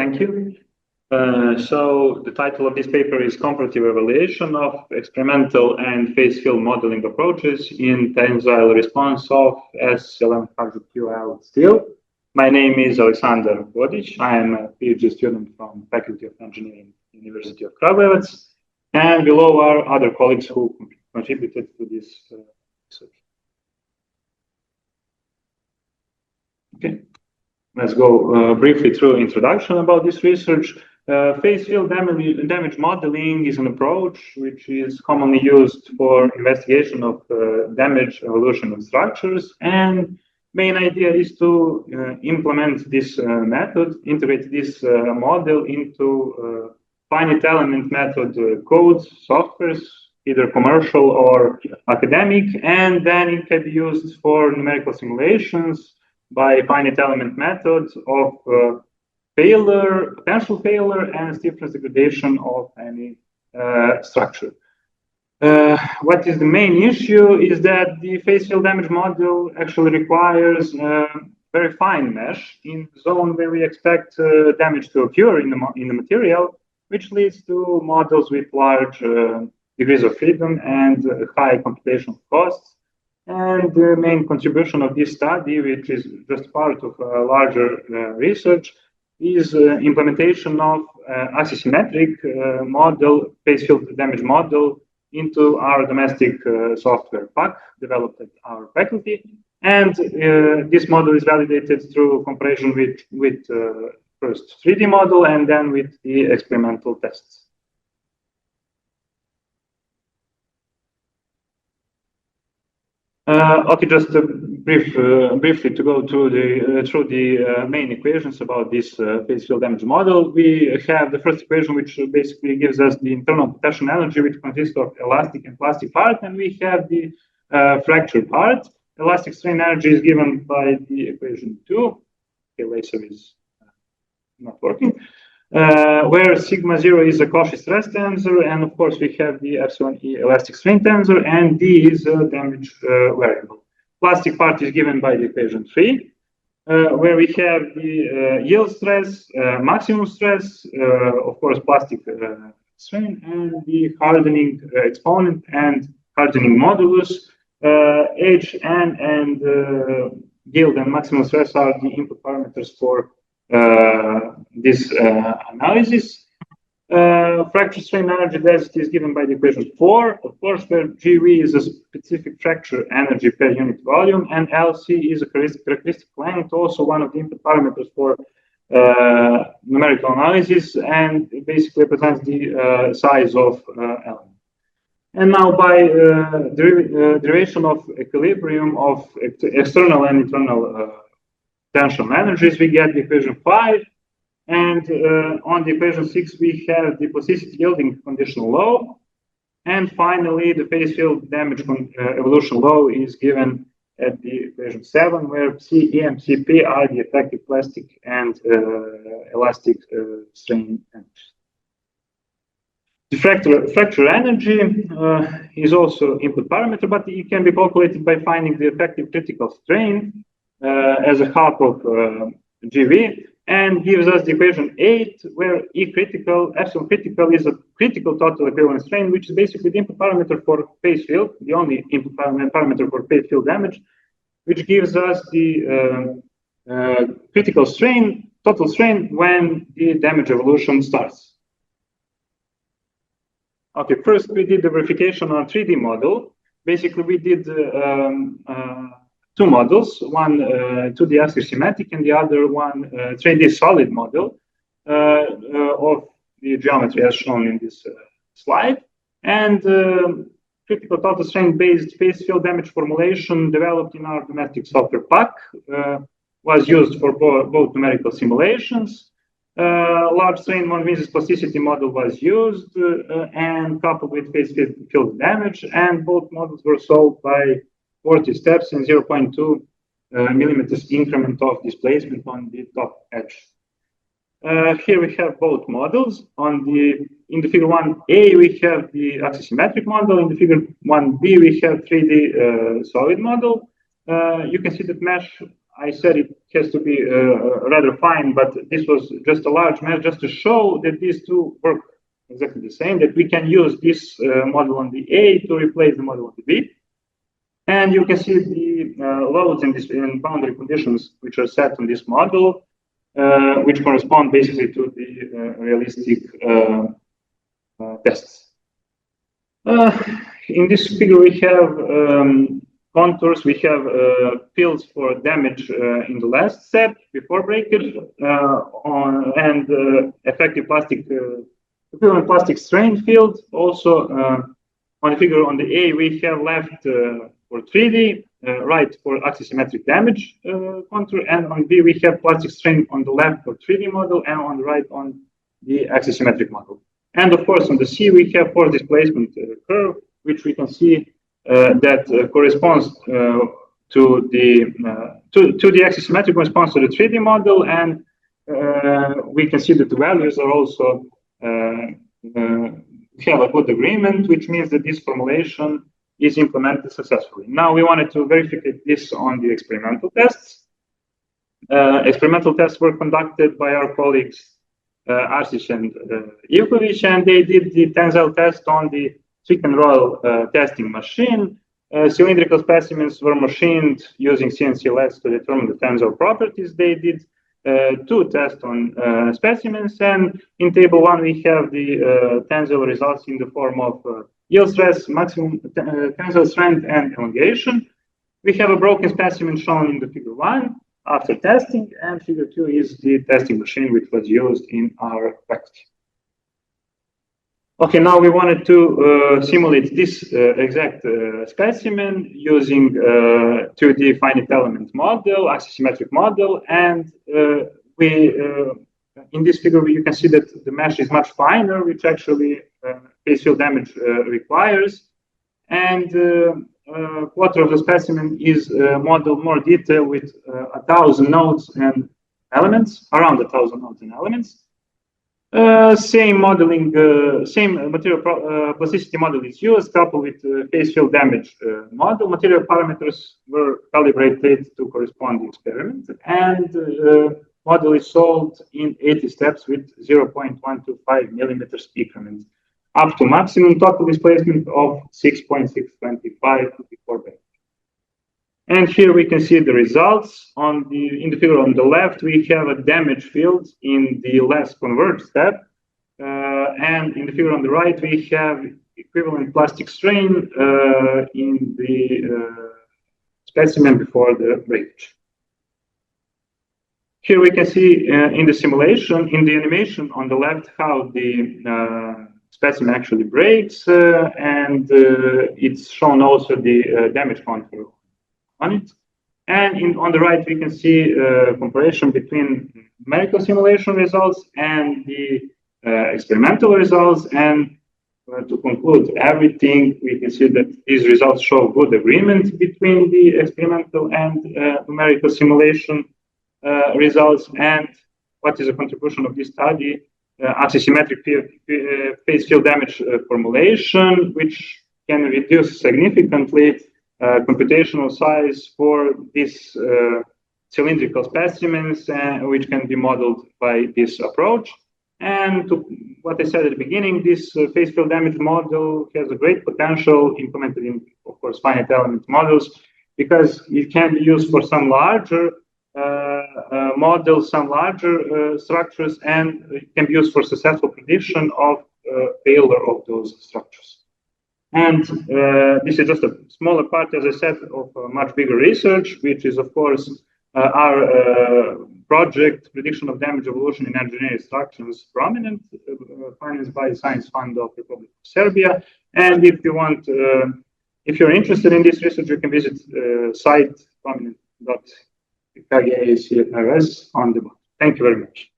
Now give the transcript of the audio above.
thank you. So the title of this paper is Comparative Evaluation of Experimental and Phase Field Modeling Approaches in Tensile Response of S1100QL Steel. My name is Aleksandar Bodić. I am a PhD student from Faculty of Engineering, University of Kragujevac, and below are other colleagues who contributed to this research. Okay, let's go briefly through introduction about this research. Phase field damage modeling is an approach which is commonly used for investigation of damage evolution of structures, and main idea is to implement this method, integrate this model into finite element method codes, softwares, either commercial or academic, and then it can be used for numerical simulations by finite element methods of failure, potential failure, and stiffness degradation of any structure. What is the main issue is that the phase field damage model actually requires very fine mesh in the zone where we expect damage to occur in the material, which leads to models with large degrees of freedom and high computational costs. And the main contribution of this study, which is just part of a larger research, is implementation of axisymmetric model, phase field damage model, into our domestic software pack developed at our faculty. And this model is validated through comparison with first 3D model and then with the experimental tests. Okay, just briefly to go through the main equations about this phase field damage model. We have the first equation, which basically gives us the internal potential energy, which consists of elastic and plastic part, and we have the fracture part. Elastic strain energy is given by the equation 2. Okay, laser is not working. Where sigma 0 is a Cauchy stress tensor, and of course we have the epsilon E elastic strain tensor, and D is a damage variable. Plastic part is given by the equation 3, where we have the yield stress, maximum stress, of course plastic strain, and the hardening exponent and hardening modulus. H, N, and yield and maximum stress are the input parameters for this analysis. Fracture strain energy density is given by the equation 4, of course, where GV is a specific fracture energy per unit volume, and LC is a characteristic length, also one of the input parameters for numerical analysis, and it basically represents the size of element. And now by derivation of equilibrium of external and internal potential energies, we get the equation 5, and on the equation 6 we have the plasticity yielding conditional law, and finally the phase field damage evolution law is given at the equation 7, where C, E, and Cp are the effective plastic and elastic strain energies. The fracture energy is also input parameter, but it can be calculated by finding the effective critical strain as a half of GV, and gives us the equation 8, where E critical, epsilon critical is a critical total equivalent strain, which is basically the input parameter for phase field, the only input parameter for phase field damage, which gives us the critical strain, total strain, when the damage evolution starts. Okay, first we did the verification on a 3D model. Basically, we did two models, one 2D axisymmetric and the other one 3D solid model of the geometry as shown in this slide. And critical total strain based phase field damage formulation developed in our domestic software pack was used for both numerical simulations. Large strain von Mises plasticity model was used and coupled with phase field damage, and both models were solved by 40 steps and 0.2 millimeters increment of displacement on the top edge. Here we have both models. In the figure 1a we have the axisymmetric model. In the figure 1b we have 3D solid model. You can see that mesh I said it has to be rather fine, but this was just a large mesh just to show that these two work exactly the same, that we can use this model on the A to replace the model on the B. And you can see the loads and boundary conditions which are set on this model, which correspond basically to the realistic tests. In this figure, we have contours, we have fields for damage in the last step before breakage, and effective equivalent plastic strain field. Also, on the figure on the A, we have left for 3D, right for axisymmetric damage contour, and on B, we have plastic strain on the left for 3D model, and on the right on the axisymmetric model. And of course, on the C, we have force displacement curve, which we can see that corresponds to the axisymmetric response to the 3D model, and we can see that the values are also have a good agreement, which means that this formulation is implemented successfully. Now we wanted to verify this on the experimental tests. Experimental tests were conducted by our colleagues Arsić and Ivković, and they did the tensile test on the Swick and Royal testing machine. Cylindrical specimens were machined using CNC lathes to determine the tensile properties. They did 2 tests on specimens, and in table 1 we have the tensile results in the form of yield stress, maximum tensile strength, and elongation. We have a broken specimen shown in the figure 1 after testing, and figure 2 is the testing machine which was used in our faculty. Okay, now we wanted to simulate this exact specimen using 2D finite element model, axisymmetric model, and in this figure you can see that the mesh is much finer, which actually phase field damage requires, and quarter of the specimen is modeled more detail with 1,000 nodes and elements, around 1,000 nodes and elements. Same modeling, same material plasticity model is used, coupled with phase field damage model. Material parameters were calibrated to correspond to experiment, and model is solved in 80 steps with 0.125 millimeters increments, up to maximum total displacement of 6.625 before break. And here we can see the results. In the figure on the left, we have a damage field in the less converged step. And in the figure on the right, we have equivalent plastic strain in the specimen before the breakage. Here we can see in the simulation, in the animation on the left, how the specimen actually breaks, and it's shown also the damage contour on it. And on the right, we can see comparison between numerical simulation results and the experimental results. And to conclude everything, we can see that these results show good agreement between the experimental and numerical simulation results. And what is the contribution of this study? Axisymmetric phase field damage formulation, which can reduce significantly computational size for these cylindrical specimens, which can be modeled by this approach. And to what I said at the beginning, this phase field damage model has a great potential implemented in, of course, finite element models, because it can be used for some larger models, some larger structures, and it can be used for successful prediction of failure of those structures. And this is just a smaller part, as I said, of much bigger research, which is, of course, our project, Prediction of Damage Evolution in Engineering Structures, prominent, financed by the Science Fund of the Republic of Serbia. And if you want, if you're interested in this research, you can visit site prominent.kgacrs on the bottom. Thank you very much.